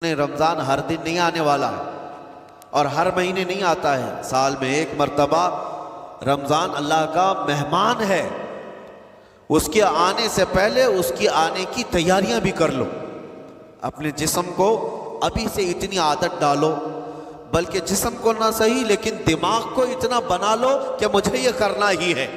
رمضان ہر دن نہیں آنے والا ہے اور ہر مہینے نہیں آتا ہے، سال میں ایک مرتبہ رمضان اللہ کا مہمان ہے۔ اس کے آنے سے پہلے اس کی آنے کی تیاریاں بھی کر لو، اپنے جسم کو ابھی سے اتنی عادت ڈالو، بلکہ جسم کو نہ صحیح لیکن دماغ کو اتنا بنا لو کہ مجھے یہ کرنا ہی ہے۔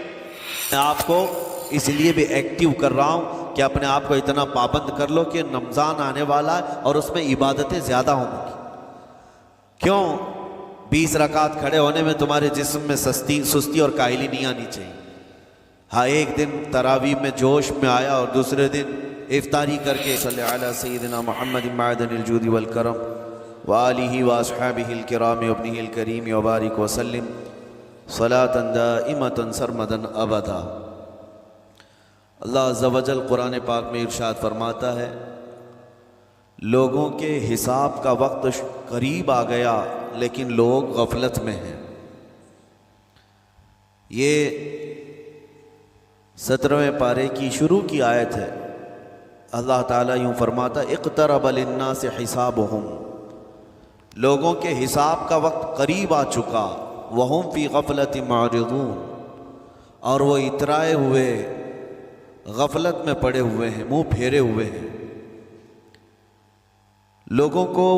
میں آپ کو اس لیے بھی ایکٹیو کر رہا ہوں کہ اپنے آپ کو اتنا پابند کر لو کہ رمضان آنے والا ہے اور اس میں عبادتیں زیادہ ہوں گی۔ کیوں 20 رکعت کھڑے ہونے میں تمہارے جسم میں سستی اور کاہلی نہیں آنی چاہیے۔ ہاں ایک دن تراویح میں جوش میں آیا اور دوسرے دن افطاری کر کے صلی علی سیدنا محمد معدن الجود والکرم وآلہ واصحابہ الکرام وابنہ الکریم وبارک وسلم صلاۃ دائمۃ سرمدا ابدا۔ اللہ عز و جل قرآن پاک میں ارشاد فرماتا ہے، لوگوں کے حساب کا وقت قریب آ گیا لیکن لوگ غفلت میں ہیں۔ یہ 17ویں پارے کی شروع کی آیت ہے۔ اللہ تعالیٰ یوں فرماتا، اقترب للناس حسابہم، لوگوں کے حساب کا وقت قریب آ چکا، وہم فی غفلت معرضون، اور وہ اترائے ہوئے غفلت میں پڑے ہوئے ہیں، منہ پھیرے ہوئے ہیں۔ لوگوں کو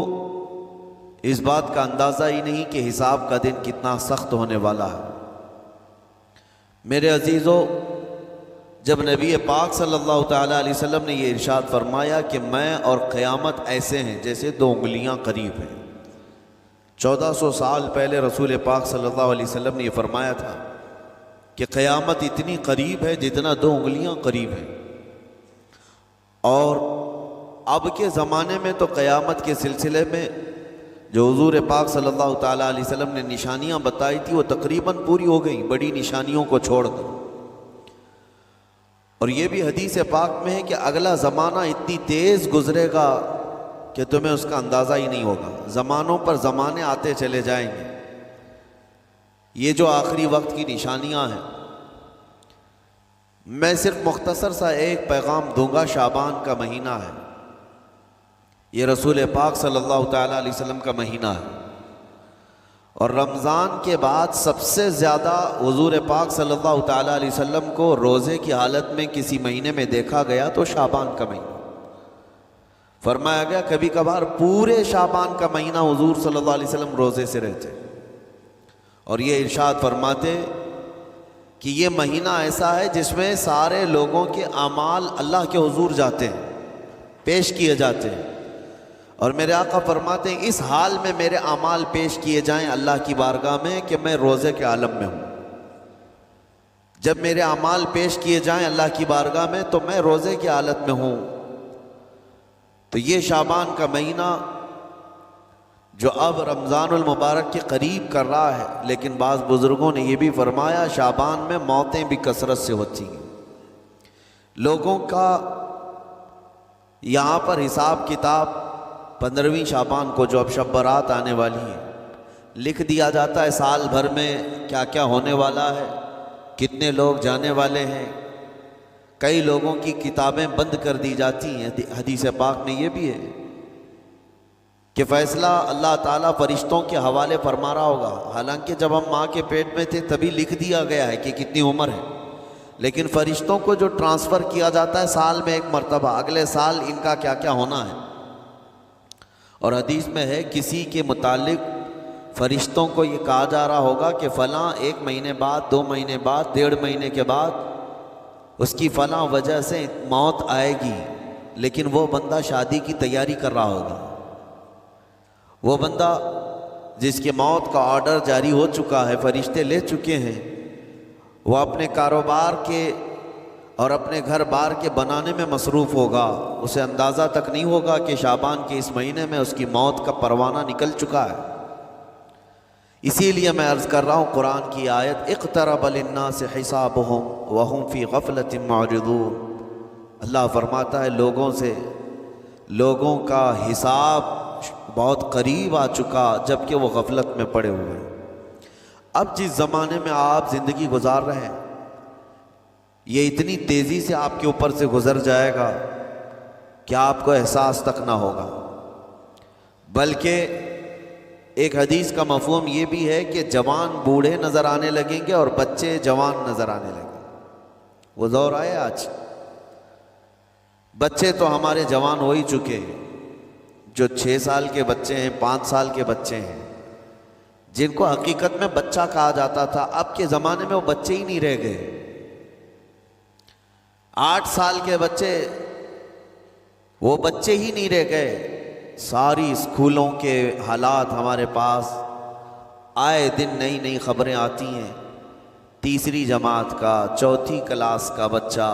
اس بات کا اندازہ ہی نہیں کہ حساب کا دن کتنا سخت ہونے والا ہے۔ میرے عزیزو، جب نبی پاک صلی اللہ تعالیٰ علیہ وسلم نے یہ ارشاد فرمایا کہ میں اور قیامت ایسے ہیں جیسے 2 انگلیاں قریب ہیں، 1400 سال پہلے رسول پاک صلی اللہ علیہ وسلم نے یہ فرمایا تھا کہ قیامت اتنی قریب ہے جتنا 2 انگلیاں قریب ہیں۔ اور اب کے زمانے میں تو قیامت کے سلسلے میں جو حضور پاک صلی اللہ تعالیٰ علیہ وسلم نے نشانیاں بتائی تھی وہ تقریباً پوری ہو گئیں، بڑی نشانیوں کو چھوڑ کر۔ اور یہ بھی حدیث پاک میں ہے کہ اگلا زمانہ اتنی تیز گزرے گا کہ تمہیں اس کا اندازہ ہی نہیں ہوگا، زمانوں پر زمانے آتے چلے جائیں گے۔ یہ جو آخری وقت کی نشانیاں ہیں، میں صرف مختصر سا ایک پیغام دوں گا۔ شعبان کا مہینہ ہے، یہ رسول پاک صلی اللہ تعالیٰ علیہ وسلم کا مہینہ ہے، اور رمضان کے بعد سب سے زیادہ حضور پاک صلی اللہ تعالیٰ علیہ وسلم کو روزے کی حالت میں کسی مہینے میں دیکھا گیا تو شعبان کا مہینہ فرمایا گیا۔ کبھی کبھار پورے شعبان کا مہینہ حضور صلی اللہ علیہ وسلم روزے سے رہتے، اور یہ ارشاد فرماتے کہ یہ مہینہ ایسا ہے جس میں سارے لوگوں کے اعمال اللہ کے حضور جاتے ہیں، پیش کیے جاتے ہیں، اور میرے آقا فرماتے ہیں اس حال میں میرے اعمال پیش کیے جائیں اللہ کی بارگاہ میں کہ میں روزے کے عالم میں ہوں۔ جب میرے اعمال پیش کیے جائیں اللہ کی بارگاہ میں تو میں روزے کی حالت میں ہوں۔ تو یہ شعبان کا مہینہ جو اب رمضان المبارک کے قریب کر رہا ہے، لیکن بعض بزرگوں نے یہ بھی فرمایا شعبان میں موتیں بھی کثرت سے ہوتی ہیں۔ لوگوں کا یہاں پر حساب کتاب 15ویں شعبان کو جو اب شب برات آنے والی ہے لکھ دیا جاتا ہے، سال بھر میں کیا کیا ہونے والا ہے، کتنے لوگ جانے والے ہیں۔ کئی لوگوں کی کتابیں بند کر دی جاتی ہیں۔ حدیث پاک میں یہ بھی ہے کہ فیصلہ اللہ تعالیٰ فرشتوں کے حوالے فرما رہا ہوگا، حالانکہ جب ہم ماں کے پیٹ میں تھے تبھی لکھ دیا گیا ہے کہ کتنی عمر ہے، لیکن فرشتوں کو جو ٹرانسفر کیا جاتا ہے سال میں ایک مرتبہ، اگلے سال ان کا کیا کیا ہونا ہے۔ اور حدیث میں ہے کسی کے متعلق فرشتوں کو یہ کہا جا رہا ہوگا کہ فلاں 1 مہینے بعد، 2 مہینے بعد، 1.5 مہینے کے بعد اس کی فلاں وجہ سے موت آئے گی، لیکن وہ بندہ شادی کی تیاری کر رہا ہوگا۔ وہ بندہ جس کے موت کا آرڈر جاری ہو چکا ہے، فرشتے لے چکے ہیں، وہ اپنے کاروبار کے اور اپنے گھر بار کے بنانے میں مصروف ہوگا، اسے اندازہ تک نہیں ہوگا کہ شعبان کے اس مہینے میں اس کی موت کا پروانہ نکل چکا ہے۔ اسی لیے میں عرض کر رہا ہوں قرآن کی آیت اقترب للناس حسابہم وہم فی غفلت معرضون۔ اللہ فرماتا ہے لوگوں کا حساب بہت قریب آ چکا جبکہ وہ غفلت میں پڑے ہوئے ہیں۔ اب جس زمانے میں آپ زندگی گزار رہے ہیں یہ اتنی تیزی سے آپ کے اوپر سے گزر جائے گا کہ آپ کو احساس تک نہ ہوگا۔ بلکہ ایک حدیث کا مفہوم یہ بھی ہے کہ جوان بوڑھے نظر آنے لگیں گے اور بچے جوان نظر آنے لگیں گے۔ وہ دور آئے آج، بچے تو ہمارے جوان ہو ہی چکے ہیں، جو 6 سال کے بچے ہیں، 5 سال کے بچے ہیں، جن کو حقیقت میں بچہ کہا جاتا تھا، اب کے زمانے میں وہ بچے ہی نہیں رہ گئے۔ 8 سال کے بچے وہ بچے ہی نہیں رہ گئے۔ ساری اسکولوں کے حالات ہمارے پاس آئے دن نئی نئی خبریں آتی ہیں۔ 3ری جماعت کا، 4تھی کلاس کا بچہ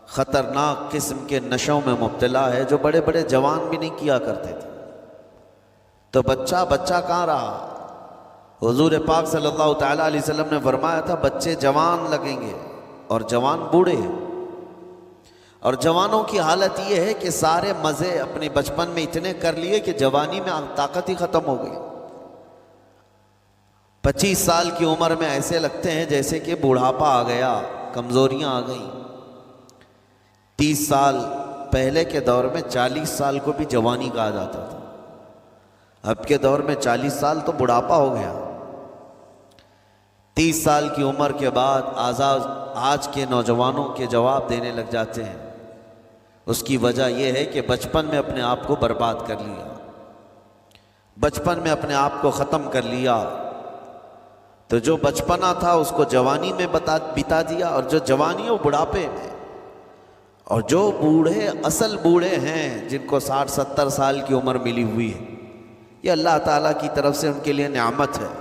خطرناک قسم کے نشوں میں مبتلا ہے، جو بڑے بڑے جوان بھی نہیں کیا کرتے تھے۔ تو بچہ کہاں رہا؟ حضور پاک صلی اللہ تعالیٰ علیہ وسلم نے فرمایا تھا بچے جوان لگیں گے اور جوان بوڑھے ہیں۔ اور جوانوں کی حالت یہ ہے کہ سارے مزے اپنے بچپن میں اتنے کر لیے کہ جوانی میں طاقت ہی ختم ہو گئی۔ 25 سال کی عمر میں ایسے لگتے ہیں جیسے کہ بوڑھاپا آ گیا، کمزوریاں آ گئیں۔ 30 سال پہلے کے دور میں 40 سال کو بھی جوانی کہا جاتا تھا، اب کے دور میں 40 سال تو بڑھاپا ہو گیا۔ 30 سال کی عمر کے بعد آج کے نوجوانوں کے جواب دینے لگ جاتے ہیں۔ اس کی وجہ یہ ہے کہ بچپن میں اپنے آپ کو برباد کر لیا، بچپن میں اپنے آپ کو ختم کر لیا۔ تو جو بچپنا تھا اس کو جوانی میں بتا دیا، اور جو جوانی ہے وہ بڑھاپے میں۔ اور جو بوڑھے اصل بوڑھے ہیں، جن کو 60-70 سال کی عمر ملی ہوئی ہے، یہ اللہ تعالیٰ کی طرف سے ان کے لیے نعمت ہے۔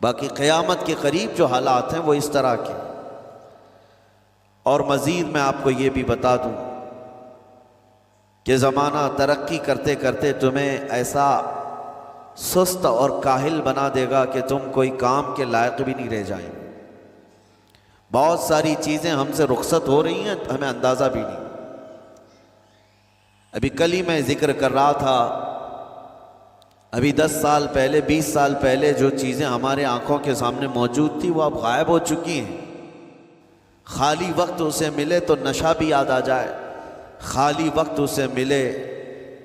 باقی قیامت کے قریب جو حالات ہیں وہ اس طرح کے۔ اور مزید میں آپ کو یہ بھی بتا دوں کہ زمانہ ترقی کرتے کرتے تمہیں ایسا سست اور کاہل بنا دے گا کہ تم کوئی کام کے لائق بھی نہیں رہ جائیں۔ بہت ساری چیزیں ہم سے رخصت ہو رہی ہیں، ہمیں اندازہ بھی نہیں۔ ابھی کل ہی میں ذکر کر رہا تھا، ابھی 10 سال پہلے، 20 سال پہلے جو چیزیں ہمارے آنکھوں کے سامنے موجود تھی وہ اب غائب ہو چکی ہیں۔ خالی وقت اسے ملے تو نشہ بھی یاد آ جائے، خالی وقت اسے ملے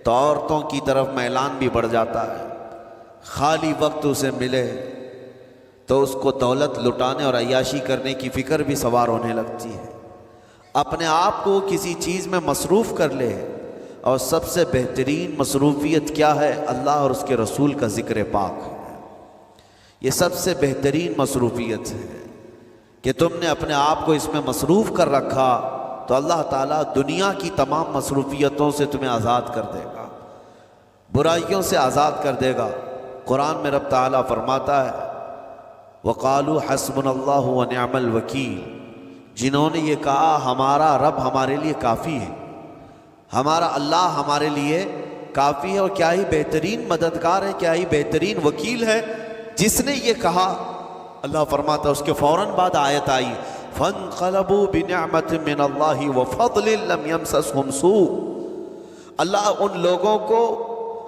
تو عورتوں کی طرف میلان بھی بڑھ جاتا ہے، خالی وقت اسے ملے تو اس کو دولت لٹانے اور عیاشی کرنے کی فکر بھی سوار ہونے لگتی ہے۔ اپنے آپ کو کسی چیز میں مصروف کر لے، اور سب سے بہترین مصروفیت کیا ہے؟ اللہ اور اس کے رسول کا ذکر پاک ہے۔ یہ سب سے بہترین مصروفیت ہے کہ تم نے اپنے آپ کو اس میں مصروف کر رکھا تو اللہ تعالیٰ دنیا کی تمام مصروفیتوں سے تمہیں آزاد کر دے گا، برائیوں سے آزاد کر دے گا۔ قرآن میں رب تعالیٰ فرماتا ہے وَقَالُوا حَسْبُنَا اللَّهُ وَنِعْمَ الْوَكِيلُ، جنہوں نے یہ کہا ہمارا رب ہمارے لیے کافی ہے، ہمارا اللہ ہمارے لیے کافی ہے، اور کیا ہی بہترین مددگار ہے، کیا ہی بہترین وکیل ہے جس نے یہ کہا۔ اللہ فرماتا ہے اس کے فوراً بعد آیت آئی فَانْقَلَبُوا بِنِعْمَةٍ مِّنَ اللَّهِ وَفَضْلٍ لَمْ يَمْسَسْهُمْ سُوءٌ، اللہ ان لوگوں کو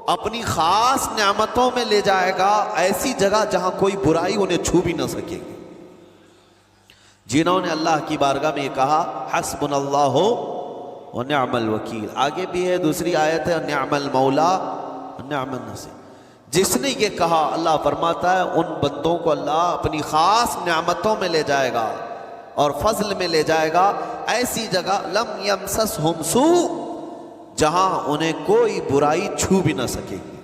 اپنی خاص نعمتوں میں لے جائے گا، ایسی جگہ جہاں کوئی برائی انہیں چھو بھی نہ سکے گی۔ جنہوں نے اللہ کی بارگاہ میں یہ کہا حسبنا اللہ ونعم الوکیل، آگے بھی ہے دوسری آیت ہے نعم المولا نعم النصیر، جس نے یہ کہا اللہ فرماتا ہے ان بندوں کو اللہ اپنی خاص نعمتوں میں لے جائے گا اور فضل میں لے جائے گا، ایسی جگہ لم یمسسہم سوء، جہاں انہیں کوئی برائی چھو بھی نہ سکے گی،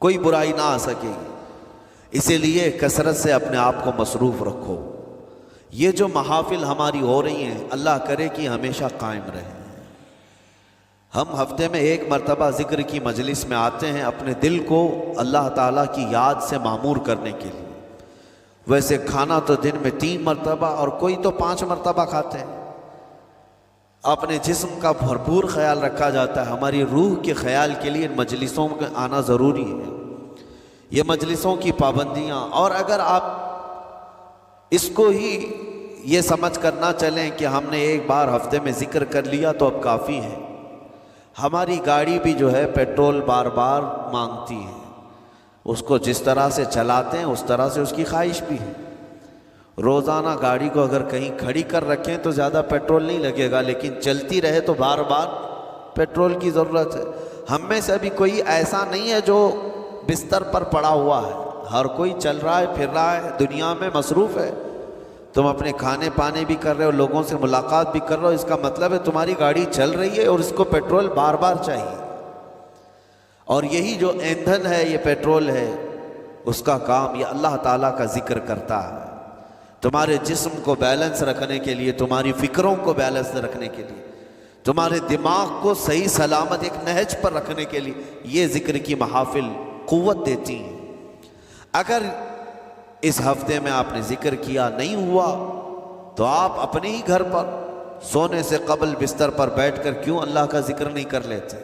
کوئی برائی نہ آ سکے گی۔ اسی لیے کثرت سے اپنے آپ کو مصروف رکھو۔ یہ جو محافل ہماری ہو رہی ہیں اللہ کرے کہ ہمیشہ قائم رہیں۔ ہم ہفتے میں ایک مرتبہ ذکر کی مجلس میں آتے ہیں اپنے دل کو اللہ تعالیٰ کی یاد سے معمور کرنے کے لیے۔ ویسے کھانا تو دن میں 3 مرتبہ اور کوئی تو 5 مرتبہ کھاتے ہیں۔ اپنے جسم کا بھرپور خیال رکھا جاتا ہے، ہماری روح کے خیال کے لیے ان مجلسوں میں آنا ضروری ہے۔ یہ مجلسوں کی پابندیاں، اور اگر آپ اس کو ہی یہ سمجھ کر نہ چلیں کہ ہم نے ایک بار ہفتے میں ذکر کر لیا تو اب کافی ہے۔ ہماری گاڑی بھی جو ہے پیٹرول بار بار مانگتی ہے، اس کو جس طرح سے چلاتے ہیں اس طرح سے اس کی خواہش بھی ہے۔ روزانہ گاڑی کو اگر کہیں کھڑی کر رکھیں تو زیادہ پیٹرول نہیں لگے گا، لیکن چلتی رہے تو بار بار پیٹرول کی ضرورت ہے۔ ہم میں سے ابھی کوئی ایسا نہیں ہے جو بستر پر پڑا ہوا ہے، ہر کوئی چل رہا ہے، پھر رہا ہے، دنیا میں مصروف ہے۔ تم اپنے کھانے پانے بھی کر رہے ہو، لوگوں سے ملاقات بھی کر رہے ہو، اس کا مطلب ہے تمہاری گاڑی چل رہی ہے اور اس کو پیٹرول بار بار چاہیے۔ اور یہی جو ایندھن ہے، یہ پیٹرول ہے، اس کا کام یہ اللہ تعالیٰ کا ذکر کرتا ہے۔ تمہارے جسم کو بیلنس رکھنے کے لیے، تمہاری فکروں کو بیلنس رکھنے کے لیے، تمہارے دماغ کو صحیح سلامت ایک نہج پر رکھنے کے لیے یہ ذکر کی محافل قوت دیتی ہیں۔ اگر اس ہفتے میں آپ نے ذکر کیا نہیں ہوا تو آپ اپنے ہی گھر پر سونے سے قبل بستر پر بیٹھ کر کیوں اللہ کا ذکر نہیں کر لیتے؟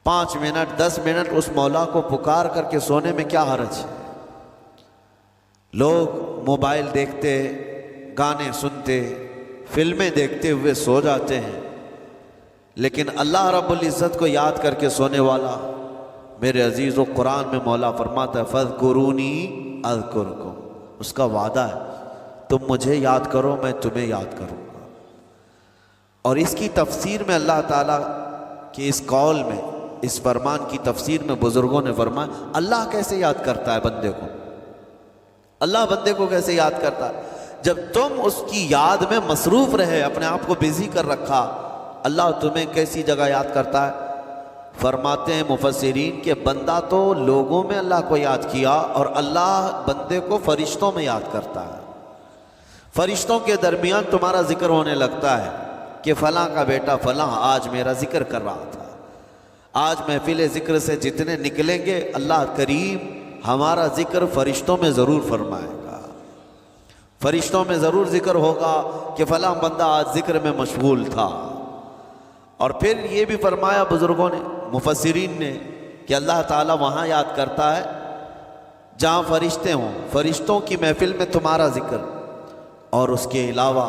5 منٹ 10 منٹ اس مولا کو پکار کر کے سونے میں کیا حرج ہے؟ لوگ موبائل دیکھتے، گانے سنتے، فلمیں دیکھتے ہوئے سو جاتے ہیں، لیکن اللہ رب العزت کو یاد کر کے سونے والا، میرے عزیزو، قرآن میں مولا فرماتا ہے فَاذْكُرُونِي أَذْكُرْكُمْ، اس کا وعدہ ہے تم مجھے یاد کرو میں تمہیں یاد کروں گا۔ اور اس کی تفسیر میں اللہ تعالیٰ کے اس قول میں، اس فرمان کی تفسیر میں بزرگوں نے فرمایا اللہ کیسے یاد کرتا ہے بندے کو؟ اللہ بندے کو کیسے یاد کرتا ہے؟ جب تم اس کی یاد میں مصروف رہے، اپنے آپ کو بزی کر رکھا، اللہ تمہیں کیسی جگہ یاد کرتا ہے؟ فرماتے ہیں مفسرین کہ بندہ تو لوگوں میں اللہ کو یاد کیا، اور اللہ بندے کو فرشتوں میں یاد کرتا ہے۔ فرشتوں کے درمیان تمہارا ذکر ہونے لگتا ہے کہ فلاں کا بیٹا فلاں آج میرا ذکر کر رہا تھا۔ آج محفل ذکر سے جتنے نکلیں گے، اللہ کریم ہمارا ذکر فرشتوں میں ضرور فرمائے گا، فرشتوں میں ضرور ذکر ہوگا کہ فلاں بندہ آج ذکر میں مشغول تھا۔ اور پھر یہ بھی فرمایا بزرگوں نے، مفسرین نے، کہ اللہ تعالیٰ وہاں یاد کرتا ہے جہاں فرشتے ہوں، فرشتوں کی محفل میں تمہارا ذکر۔ اور اس کے علاوہ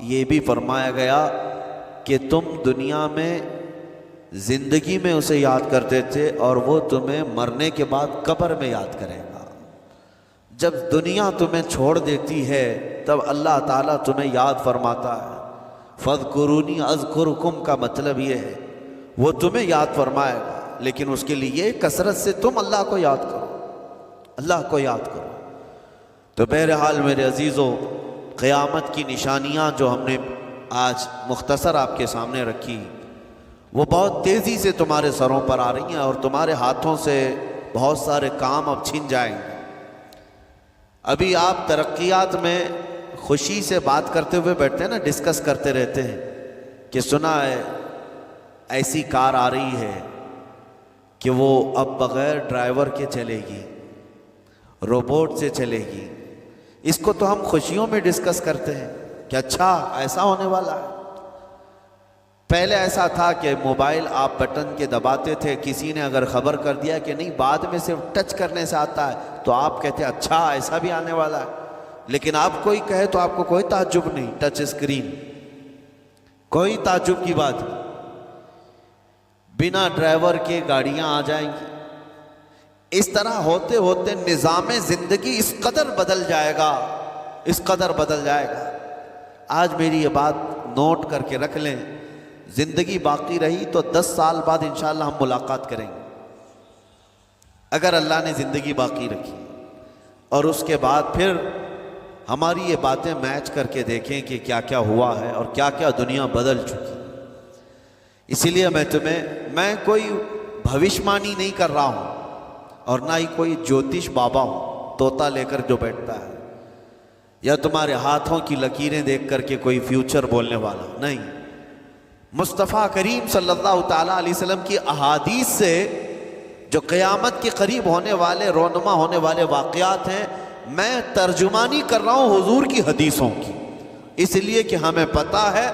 یہ بھی فرمایا گیا کہ تم دنیا میں زندگی میں اسے یاد کرتے تھے، اور وہ تمہیں مرنے کے بعد قبر میں یاد کرے گا۔ جب دنیا تمہیں چھوڑ دیتی ہے تب اللہ تعالیٰ تمہیں یاد فرماتا ہے۔ فَاذْكُرُونِي أَذْكُرْكُمْ کا مطلب یہ ہے وہ تمہیں یاد فرمائے گا، لیکن اس کے لیے کثرت سے تم اللہ کو یاد کرو، اللہ کو یاد کرو۔ تو بہرحال میرے عزیزو، قیامت کی نشانیاں جو ہم نے آج مختصر آپ کے سامنے رکھی، وہ بہت تیزی سے تمہارے سروں پر آ رہی ہیں، اور تمہارے ہاتھوں سے بہت سارے کام اب چھن جائیں گے۔ ابھی آپ ترقیات میں خوشی سے بات کرتے ہوئے بیٹھتے ہیں نا، ڈسکس کرتے رہتے ہیں کہ سنا ہے ایسی کار آ رہی ہے کہ وہ اب بغیر ڈرائیور کے چلے گی، روبوٹ سے چلے گی۔ اس کو تو ہم خوشیوں میں ڈسکس کرتے ہیں کہ اچھا ایسا ہونے والا ہے۔ پہلے ایسا تھا کہ موبائل آپ بٹن کے دباتے تھے، کسی نے اگر خبر کر دیا کہ نہیں بعد میں صرف ٹچ کرنے سے آتا ہے تو آپ کہتے اچھا ایسا بھی آنے والا ہے۔ لیکن آپ کوئی کہے تو آپ کو کوئی تعجب نہیں، ٹچ اسکرین، کوئی تعجب کی بات نہیں، بنا ڈرائیور کے گاڑیاں آ جائیں گی۔ اس طرح ہوتے ہوتے نظام زندگی اس قدر بدل جائے گا، اس قدر بدل جائے گا۔ آج میری یہ بات نوٹ کر کے رکھ لیں، زندگی باقی رہی تو 10 سال بعد انشاءاللہ ہم ملاقات کریں گے، اگر اللہ نے زندگی باقی رکھی، اور اس کے بعد پھر ہماری یہ باتیں میچ کر کے دیکھیں کہ کیا کیا ہوا ہے اور کیا کیا دنیا بدل چکی۔ اسی لیے میں کوئی بھوشمانی نہیں کر رہا ہوں، اور نہ ہی کوئی جوتش بابا ہوں، طوطا لے کر جو بیٹھتا ہے، یا تمہارے ہاتھوں کی لکیریں دیکھ کر کے کوئی فیوچر بولنے والا نہیں۔ مصطفیٰ کریم صلی اللہ تعالیٰ علیہ وسلم کی احادیث سے جو قیامت کے قریب ہونے والے، رونما ہونے والے واقعات ہیں، میں ترجمانی کر رہا ہوں حضور کی حدیثوں کی، اس لیے کہ ہمیں پتہ ہے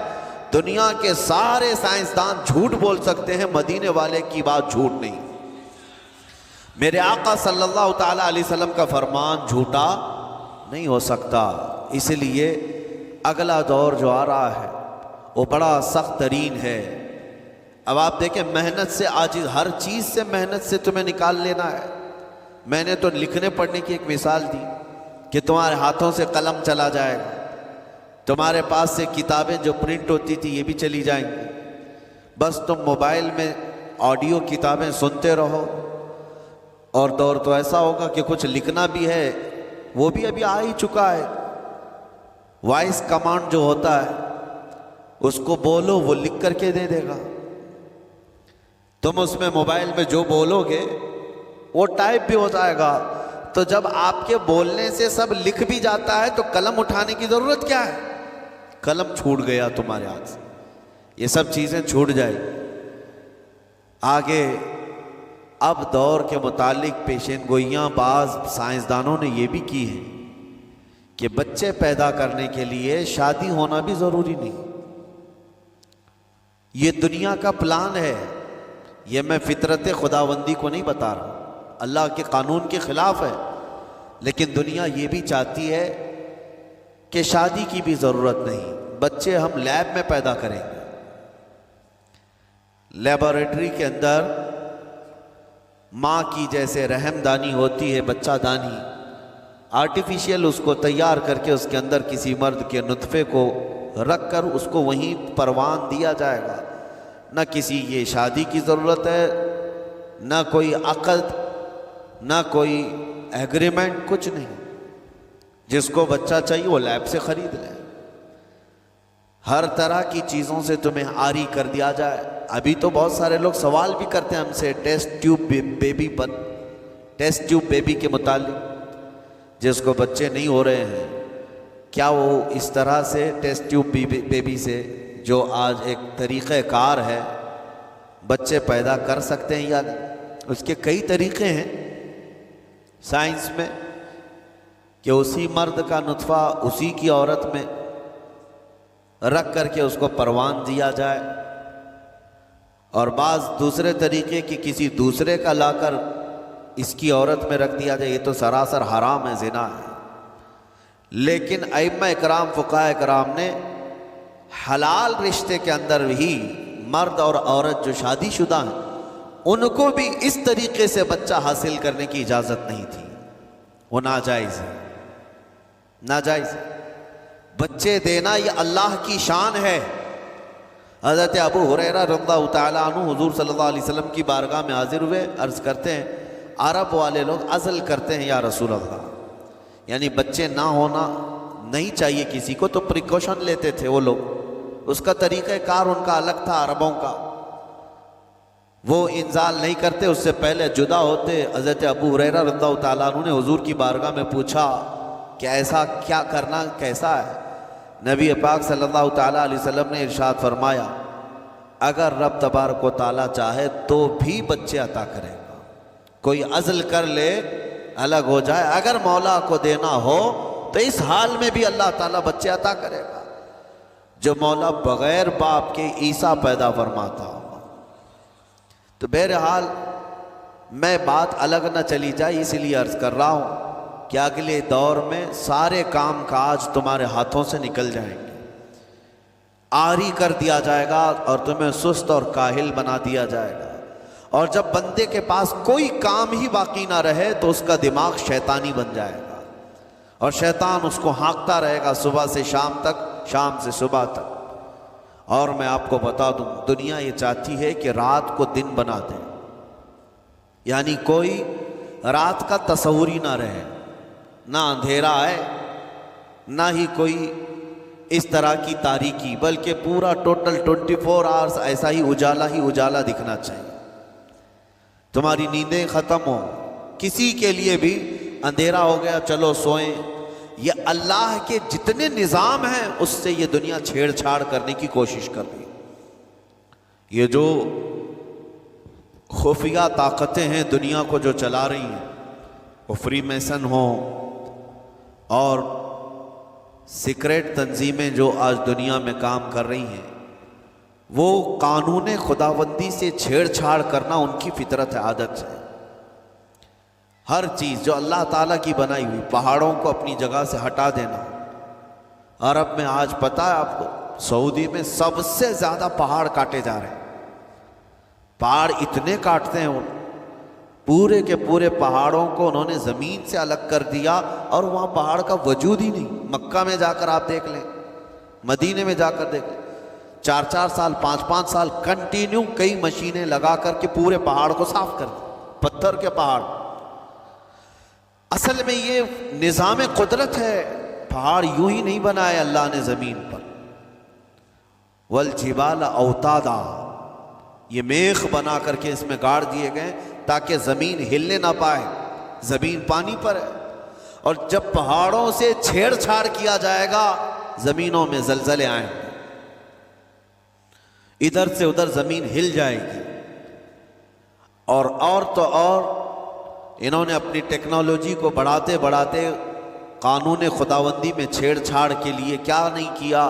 دنیا کے سارے سائنسدان جھوٹ بول سکتے ہیں، مدینے والے کی بات جھوٹ نہیں۔ میرے آقا صلی اللہ تعالیٰ علیہ وسلم کا فرمان جھوٹا نہیں ہو سکتا۔ اس لیے اگلا دور جو آ رہا ہے وہ بڑا سخت ترین ہے۔ اب آپ دیکھیں، محنت سے عاجز، ہر چیز سے محنت سے تمہیں نکال لینا ہے۔ میں نے تو لکھنے پڑھنے کی ایک مثال دی کہ تمہارے ہاتھوں سے قلم چلا جائے گا، تمہارے پاس سے کتابیں جو پرنٹ ہوتی تھی یہ بھی چلی جائیں گی، بس تم موبائل میں آڈیو کتابیں سنتے رہو، اور دور تو ایسا ہوگا کہ کچھ لکھنا بھی ہے وہ بھی ابھی آ ہی چکا ہے، وائس کمانڈ جو ہوتا ہے اس کو بولو وہ لکھ کر کے دے دے گا، تم اس میں موبائل میں جو بولو گے وہ ٹائپ بھی ہو جائے گا۔ تو جب آپ کے بولنے سے سب لکھ بھی جاتا ہے تو قلم اٹھانے کی ضرورت کیا ہے؟ قلم چھوٹ گیا تمہارے ہاتھ سے، یہ سب چیزیں چھوٹ جائیں۔ آگے اب دور کے متعلق پیشین گوئیاں بعض سائنسدانوں نے یہ بھی کی ہیں کہ بچے پیدا کرنے کے لیے شادی ہونا بھی ضروری نہیں، یہ دنیا کا پلان ہے، یہ میں فطرت خداوندی کو نہیں بتا رہا، اللہ کے قانون کے خلاف ہے، لیکن دنیا یہ بھی چاہتی ہے کہ شادی کی بھی ضرورت نہیں، بچے ہم لیب میں پیدا کریں گے، لیبارٹری کے اندر ماں کی جیسے رحم دانی ہوتی ہے، بچہ دانی، آرٹیفیشیل اس کو تیار کر کے اس کے اندر کسی مرد کے نطفے کو رکھ کر اس کو وہیں پروان دیا جائے گا، نہ کسی یہ شادی کی ضرورت ہے، نہ کوئی عقد، نہ کوئی ایگریمنٹ، کچھ نہیں، جس کو بچہ چاہیے وہ لیب سے خرید لے، ہر طرح کی چیزوں سے تمہیں عاری کر دیا جائے۔ ابھی تو بہت سارے لوگ سوال بھی کرتے ہیں ہم سے ٹیسٹ ٹیوب بیبی پر، ٹیسٹ ٹیوب بیبی کے متعلق، جس کو بچے نہیں ہو رہے ہیں، کیا وہ اس طرح سے ٹیسٹ ٹیوب بیبی سے جو آج ایک طریقہ کار ہے بچے پیدا کر سکتے ہیں یا نہیں؟ اس کے کئی طریقے ہیں سائنس میں کہ اسی مرد کا نطفہ اسی کی عورت میں رکھ کر کے اس کو پروان دیا جائے، اور بعض دوسرے طریقے کہ کسی دوسرے کا لا کر اس کی عورت میں رکھ دیا جائے، یہ تو سراسر حرام ہے، زنا ہے۔ لیکن ائمہ اکرام، فقہاء اکرام نے حلال رشتے کے اندر ہی مرد اور عورت جو شادی شدہ ہیں ان کو بھی اس طریقے سے بچہ حاصل کرنے کی اجازت نہیں تھی، وہ ناجائز ہے، ناجائز ہے۔ بچے دینا یہ اللہ کی شان ہے۔ حضرت ابو ہریرہ رضی اللہ تعالیٰ عنہ حضور صلی اللہ علیہ وسلم کی بارگاہ میں حاضر ہوئے، عرض کرتے ہیں عرب والے لوگ عزل کرتے ہیں یا رسول اللہ، یعنی بچے نہ ہونا نہیں چاہیے کسی کو، تو پریکاشن لیتے تھے وہ لوگ، اس کا طریقہ کار ان کا الگ تھا عربوں کا، وہ انزال نہیں کرتے، اس سے پہلے جدا ہوتے۔ حضرت ابو ہریرہ رضی اللہ تعالیٰ عنہ نے حضور کی بارگاہ میں پوچھا کہ ایسا کیا کرنا کیسا ہے؟ نبی پاک صلی اللہ تعالیٰ علیہ وسلم نے ارشاد فرمایا اگر رب تبارک و تعالیٰ چاہے تو بھی بچے عطا کرے گا، کوئی عزل کر لے الگ ہو جائے، اگر مولا کو دینا ہو تو اس حال میں بھی اللہ تعالیٰ بچے عطا کرے گا، جو مولا بغیر باپ کے عیسیٰ پیدا فرماتا ہو۔ تو بہرحال میں بات الگ نہ چلی جائے اس لیے عرض کر رہا ہوں کہ اگلے دور میں سارے کام کاج تمہارے ہاتھوں سے نکل جائیں گے، عاری کر دیا جائے گا اور تمہیں سست اور کاہل بنا دیا جائے گا، اور جب بندے کے پاس کوئی کام ہی باقی نہ رہے تو اس کا دماغ شیطانی بن جائے گا، اور شیطان اس کو ہانکتا رہے گا صبح سے شام تک، شام سے صبح تک۔ اور میں آپ کو بتا دوں دنیا یہ چاہتی ہے کہ رات کو دن بنا دے، یعنی کوئی رات کا تصور ہی نہ رہے، نہ اندھیرا ہے نہ ہی کوئی اس طرح کی تاریکی، بلکہ پورا ٹوٹل 24 آورز ایسا ہی اجالا دکھنا چاہیے، تمہاری نیندیں ختم ہو، کسی کے لیے بھی اندھیرا ہو گیا چلو سوئیں، یہ اللہ کے جتنے نظام ہیں اس سے یہ دنیا چھیڑ چھاڑ کرنے کی کوشش کر رہی ہے۔ یہ جو خفیہ طاقتیں ہیں دنیا کو جو چلا رہی ہیں، وہ فری میسن ہوں اور سیکریٹ تنظیمیں جو آج دنیا میں کام کر رہی ہیں، وہ قانون خداوندی سے چھیڑ چھاڑ کرنا ان کی فطرت ہے، عادت ہے۔ ہر چیز جو اللہ تعالیٰ کی بنائی ہوئی، پہاڑوں کو اپنی جگہ سے ہٹا دینا۔ عرب میں آج پتہ ہے آپ کو، سعودی میں سب سے زیادہ پہاڑ کاٹے جا رہے ہیں، پہاڑ اتنے کاٹتے ہیں، پورے کے پورے پہاڑوں کو انہوں نے زمین سے الگ کر دیا، اور وہاں پہاڑ کا وجود ہی نہیں۔ مکہ میں جا کر آپ دیکھ لیں، مدینے میں جا کر دیکھ لیں، 4 سال 5 سال کنٹینیو کئی مشینیں لگا کر کے پورے پہاڑ کو صاف کر دیں، پتھر کے پہاڑ۔ اصل میں یہ نظام قدرت ہے، پہاڑ یوں ہی نہیں بنائے اللہ نے زمین پر۔ والجبال اوتادا، یہ میخ بنا کر کے اس میں گاڑ دیے گئے تاکہ زمین ہلنے نہ پائے، زمین پانی پر ہے، اور جب پہاڑوں سے چھیڑ چھاڑ کیا جائے گا زمینوں میں زلزلے آئیں گے، ادھر سے ادھر زمین ہل جائے گی۔ اور تو اور انہوں نے اپنی ٹیکنالوجی کو بڑھاتے بڑھاتے قانون خداوندی میں چھیڑ چھاڑ کے لیے کیا نہیں کیا،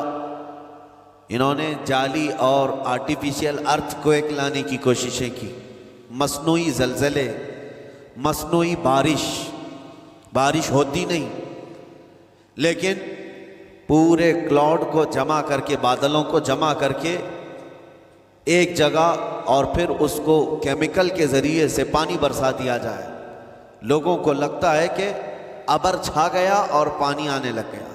انہوں نے جعلی اور آرٹیفیشل ارتھ کویک لانے کی کوششیں کی، مصنوعی زلزلے، مصنوعی بارش ہوتی نہیں، لیکن پورے کلاؤڈ کو جمع کر کے، بادلوں کو جمع کر کے ایک جگہ، اور پھر اس کو کیمیکل کے ذریعے سے پانی برسا دیا جائے۔ لوگوں کو لگتا ہے کہ ابر چھا گیا اور پانی آنے لگ گیا،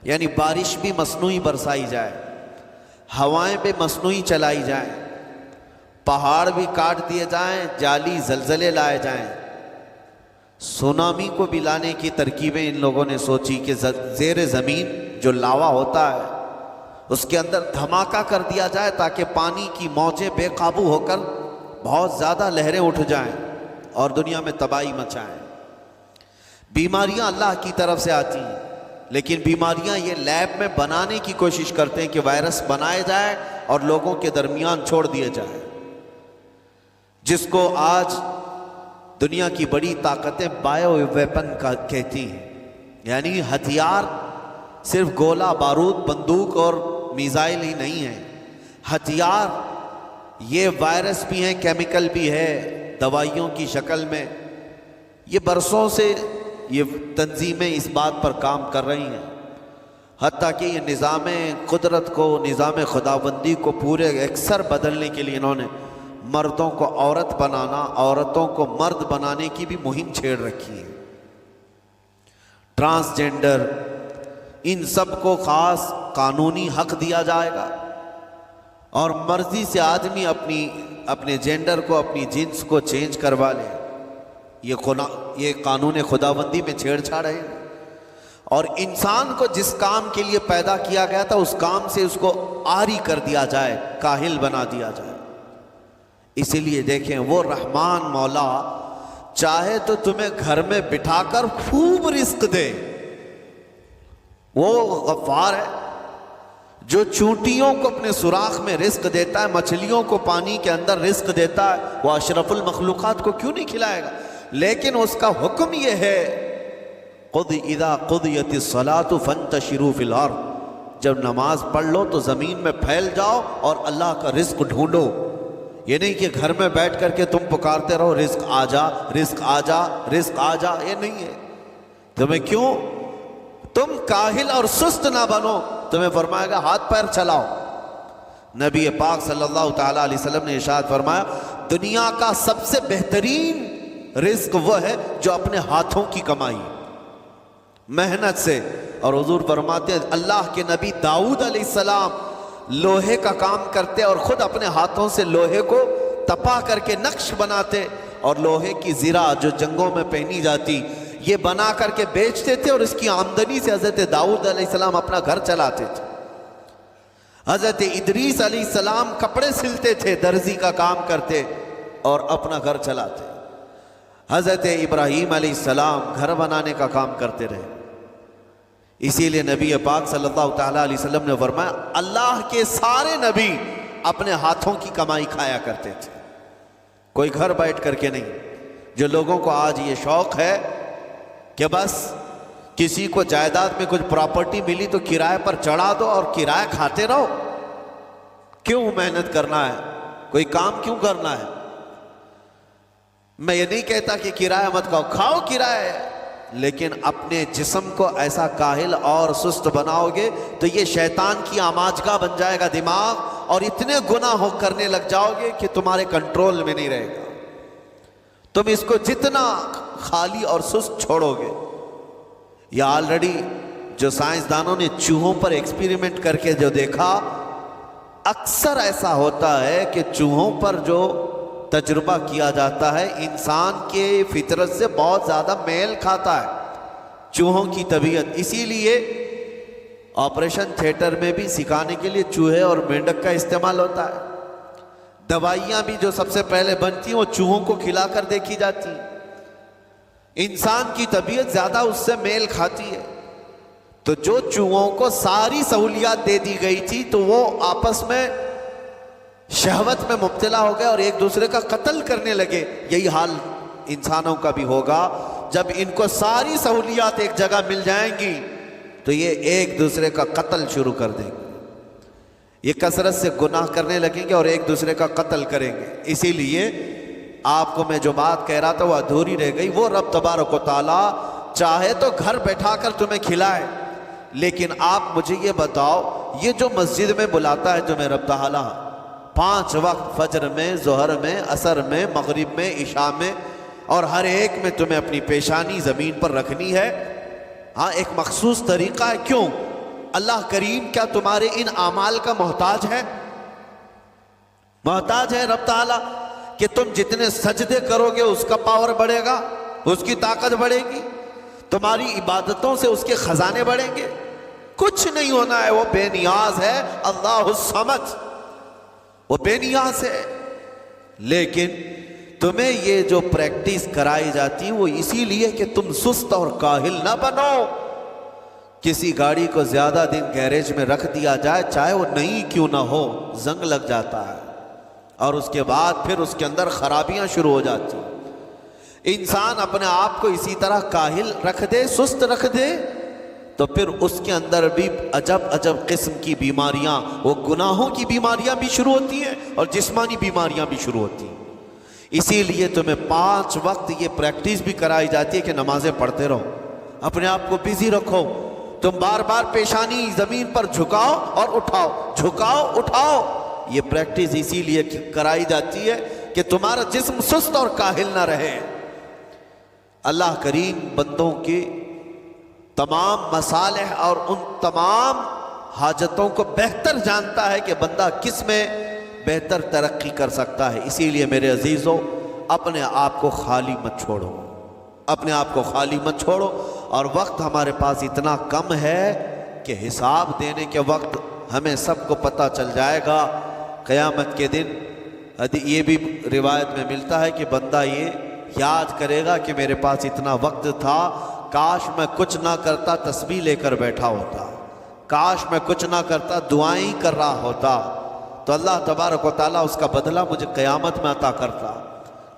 یعنی بارش بھی مصنوعی برسائی جائے، ہوائیں بھی مصنوعی چلائی جائیں، پہاڑ بھی کاٹ دیے جائیں، جعلی زلزلے لائے جائیں۔ سونامی کو بھی لانے کی ترکیبیں ان لوگوں نے سوچی کہ زیر زمین جو لاوا ہوتا ہے اس کے اندر دھماکہ کر دیا جائے تاکہ پانی کی موجیں بے قابو ہو کر بہت زیادہ لہریں اٹھ جائیں اور دنیا میں تباہی مچائیں۔ بیماریاں اللہ کی طرف سے آتی ہیں، لیکن بیماریاں یہ لیب میں بنانے کی کوشش کرتے ہیں کہ وائرس بنائے جائے اور لوگوں کے درمیان چھوڑ دیے جائے، جس کو آج دنیا کی بڑی طاقتیں بایو ویپن کا کہتی ہیں، یعنی ہتھیار صرف گولہ بارود بندوق اور میزائل ہی نہیں ہے، ہتھیار یہ وائرس بھی ہیں، کیمیکل بھی ہے، دوائیوں کی شکل میں۔ یہ برسوں سے یہ تنظیمیں اس بات پر کام کر رہی ہیں، حتیٰ کہ یہ نظام قدرت کو، نظام خداوندی کو پورے اکثر بدلنے کے لیے انہوں نے مردوں کو عورت بنانا، عورتوں کو مرد بنانے کی بھی مہم چھیڑ رکھی ہے۔ ٹرانسجینڈر، ان سب کو خاص قانونی حق دیا جائے گا، اور مرضی سے آدمی اپنے جینڈر کو، اپنی جنس کو چینج کروا لے۔ یہ قانون خداوندی میں چھیڑ چھاڑ ہے، اور انسان کو جس کام کے لیے پیدا کیا گیا تھا اس کام سے اس کو عاری کر دیا جائے، کاہل بنا دیا جائے۔ اسی لیے دیکھیں، وہ رحمان مولا چاہے تو تمہیں گھر میں بٹھا کر خوب رزق دے، وہ غفار ہے جو چونٹیوں کو اپنے سوراخ میں رزق دیتا ہے، مچھلیوں کو پانی کے اندر رزق دیتا ہے، وہ اشرف المخلوقات کو کیوں نہیں کھلائے گا؟ لیکن اس کا حکم یہ ہے، قُضِ اِذَا قُضِيَتِ الصَّلَاةُ فَانْتَشِرُوا فِي الْأَرْضِ، جب نماز پڑھ لو تو زمین میں پھیل جاؤ اور اللہ کا رزق ڈھونڈو۔ یہ نہیں کہ گھر میں بیٹھ کر کے تم پکارتے رہو رزق آ جا، رزق آ جا، رزق آ جا، یہ نہیں ہے۔ تمہیں کیوں؟ تم کاہل اور سست نہ بنو، تمہیں فرمائے گا ہاتھ پیر چلاؤ۔ نبی پاک صلی اللہ تعالیٰ علیہ وسلم نے ارشاد فرمایا، دنیا کا سب سے بہترین رزق وہ ہے جو اپنے ہاتھوں کی کمائی، محنت سے۔ اور حضور فرماتے ہیں اللہ کے نبی داؤد علیہ السلام لوہے کا کام کرتے اور خود اپنے ہاتھوں سے لوہے کو تپا کر کے نقش بناتے، اور لوہے کی زرہ جو جنگوں میں پہنی جاتی یہ بنا کر کے بیچتے تھے، اور اس کی آمدنی سے حضرت داؤد علیہ السلام اپنا گھر چلاتے تھے۔ حضرت ادریس علیہ السلام کپڑے سلتے تھے، درزی کا کام کرتے اور اپنا گھر چلاتے۔ حضرت ابراہیم علیہ السلام گھر بنانے کا کام کرتے رہے۔ اسی لیے نبی پاک صلی اللہ تعالیٰ علیہ وسلم نے فرمایا، اللہ کے سارے نبی اپنے ہاتھوں کی کمائی کھایا کرتے تھے، کوئی گھر بیٹھ کر کے نہیں۔ جو لوگوں کو آج یہ شوق ہے کہ بس کسی کو جائیداد میں کچھ پراپرٹی ملی تو کرائے پر چڑھا دو اور کرایہ کھاتے رہو، کیوں محنت کرنا ہے؟ کوئی کام کیوں کرنا ہے؟ میں یہ نہیں کہتا کہ کرایہ مت کھاؤ، کھاؤ کرایہ، لیکن اپنے جسم کو ایسا کاہل اور سست بناؤ گے تو یہ شیطان کی آماجگاہ بن جائے گا دماغ، اور اتنے گناہ کرنے لگ جاؤ گے کہ تمہارے کنٹرول میں نہیں رہے گا۔ تم اس کو جتنا خالی اور سست چھوڑو گے، یا آلریڈی جو سائنسدانوں نے چوہوں پر ایکسپیریمنٹ کر کے جو دیکھا، اکثر ایسا ہوتا ہے کہ چوہوں پر جو تجربہ کیا جاتا ہے انسان کے فطرت سے بہت زیادہ میل کھاتا ہے، چوہوں کی طبیعت. اسی لیے آپریشن تھیٹر میں بھی سکھانے کے لیے چوہے اور مینڈک کا استعمال ہوتا ہے. دوائیاں بھی جو سب سے پہلے بنتی ہیں وہ چوہوں کو کھلا کر دیکھی جاتی ہیں. انسان کی طبیعت زیادہ اس سے میل کھاتی ہے. تو جو چوہوں کو ساری سہولیات دے دی گئی تھی تو وہ آپس میں شہوت میں مبتلا ہو گئے اور ایک دوسرے کا قتل کرنے لگے. یہی حال انسانوں کا بھی ہوگا. جب ان کو ساری سہولیات ایک جگہ مل جائیں گی تو یہ ایک دوسرے کا قتل شروع کر دیں گے. یہ کثرت سے گناہ کرنے لگیں گے اور ایک دوسرے کا قتل کریں گے. اسی لیے آپ کو میں جو بات کہہ رہا تھا وہ ادھوری رہ گئی. وہ رب تبارک و تعالیٰ چاہے تو گھر بیٹھا کر تمہیں کھلائے، لیکن آپ مجھے یہ بتاؤ، یہ جو مسجد میں بلاتا ہے تمہیں رب تعالیٰ 5 وقت، فجر میں، ظہر میں، عصر میں، مغرب میں، عشاء میں، اور ہر ایک میں تمہیں اپنی پیشانی زمین پر رکھنی ہے. ہاں، ایک مخصوص طریقہ ہے. کیوں؟ اللہ کریم کیا تمہارے ان اعمال کا محتاج ہے؟ محتاج ہے رب تعالیٰ کہ تم جتنے سجدے کرو گے اس کا پاور بڑھے گا، اس کی طاقت بڑھے گی، تمہاری عبادتوں سے اس کے خزانے بڑھیں گے؟ کچھ نہیں ہونا ہے. وہ بے نیاز ہے. اللہ الصمد، وہ بے نیاز ہے. لیکن تمہیں یہ جو پریکٹس کرائی جاتی وہ اسی لیے کہ تم سست اور کاہل نہ بنو. کسی گاڑی کو زیادہ دن گیریج میں رکھ دیا جائے، چاہے وہ نئی کیوں نہ ہو، زنگ لگ جاتا ہے اور اس کے بعد پھر اس کے اندر خرابیاں شروع ہو جاتی. انسان اپنے آپ کو اسی طرح کاہل رکھ دے، سست رکھ دے، تو پھر اس کے اندر بھی عجب عجب قسم کی بیماریاں، وہ گناہوں کی بیماریاں بھی شروع ہوتی ہیں اور جسمانی بیماریاں بھی شروع ہوتی ہیں. اسی لیے تمہیں 5 وقت یہ پریکٹس بھی کرائی جاتی ہے کہ نمازیں پڑھتے رہو، اپنے آپ کو بزی رکھو. تم بار بار پیشانی زمین پر جھکاؤ اور اٹھاؤ، جھکاؤ اٹھاؤ. یہ پریکٹس اسی لیے کرائی جاتی ہے کہ تمہارا جسم سست اور کاہل نہ رہے. اللہ کریم بندوں کے تمام مصالح اور ان تمام حاجتوں کو بہتر جانتا ہے کہ بندہ کس میں بہتر ترقی کر سکتا ہے. اسی لیے میرے عزیزو، اپنے آپ کو خالی مت چھوڑو، اپنے آپ کو خالی مت چھوڑو. اور وقت ہمارے پاس اتنا کم ہے کہ حساب دینے کے وقت ہمیں سب کو پتہ چل جائے گا قیامت کے دن. یہ بھی روایت میں ملتا ہے کہ بندہ یہ یاد کرے گا کہ میرے پاس اتنا وقت تھا، کاش میں کچھ نہ کرتا، تسبیح لے کر بیٹھا ہوتا، کاش میں کچھ نہ کرتا، دعائیں کر رہا ہوتا، تو اللہ تبارک و تعالیٰ اس کا بدلہ مجھے قیامت میں عطا کرتا.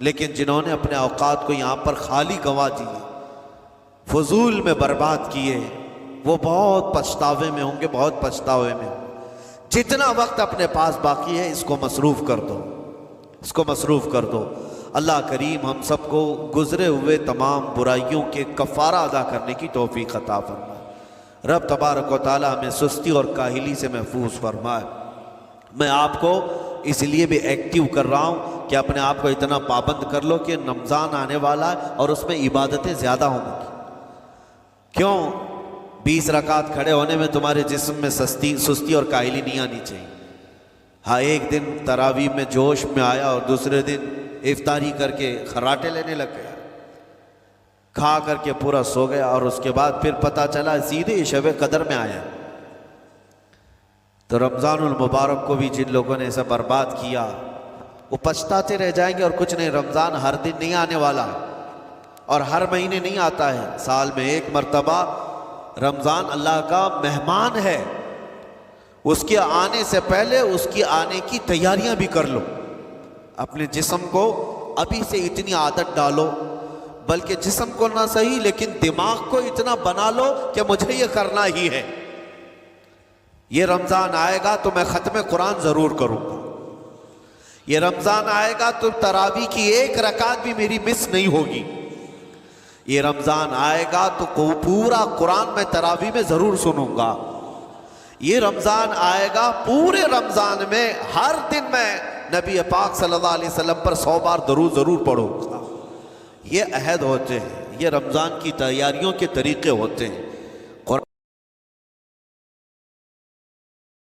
لیکن جنہوں نے اپنے اوقات کو یہاں پر خالی گنوا دیے، فضول میں برباد کیے، وہ بہت پچھتاوے میں ہوں گے، بہت پچھتاوے میں ہوں گے. جتنا وقت اپنے پاس باقی ہے اس کو مصروف کر دو، اس کو مصروف کر دو. اللہ کریم ہم سب کو گزرے ہوئے تمام برائیوں کے کفارہ ادا کرنے کی توفیق عطا فرمائے. رب تبارک و تعالیٰ ہمیں سستی اور کاہلی سے محفوظ فرمائے. میں آپ کو اس لیے بھی ایکٹیو کر رہا ہوں کہ اپنے آپ کو اتنا پابند کر لو کہ رمضان آنے والا ہے اور اس میں عبادتیں زیادہ ہوں گی. کیوں؟ 20 رکعت کھڑے ہونے میں تمہارے جسم میں سستی اور کاہلی نہیں آنی چاہیے. ہاں، ایک دن تراویح میں جوش میں آیا اور دوسرے دن افطاری کر کے خراٹے لینے لگ گیا، کھا کر کے پورا سو گیا، اور اس کے بعد پھر پتہ چلا سیدھے شب قدر میں آیا. تو رمضان المبارک کو بھی جن لوگوں نے ایسا برباد کیا وہ پچھتاتے رہ جائیں گے. اور کچھ نہیں، رمضان ہر دن نہیں آنے والا اور ہر مہینے نہیں آتا ہے، سال میں ایک مرتبہ رمضان اللہ کا مہمان ہے. اس کے آنے سے پہلے اس کی آنے کی تیاریاں بھی کر لو. اپنے جسم کو ابھی سے اتنی عادت ڈالو، بلکہ جسم کو نہ صحیح لیکن دماغ کو اتنا بنا لو کہ مجھے یہ کرنا ہی ہے. یہ رمضان آئے گا تو میں ختم قرآن ضرور کروں گا، یہ رمضان آئے گا تو تراویح کی 1 رکعت بھی میری مس نہیں ہوگی، یہ رمضان آئے گا تو پورا قرآن میں تراویح میں ضرور سنوں گا، یہ رمضان آئے گا پورے رمضان میں ہر دن میں نبی پاک صلی اللہ علیہ وسلم پر 100 بار درود ضرور پڑھوں گا. یہ عہد ہوتے ہیں، یہ رمضان کی تیاریوں کے طریقے ہوتے ہیں.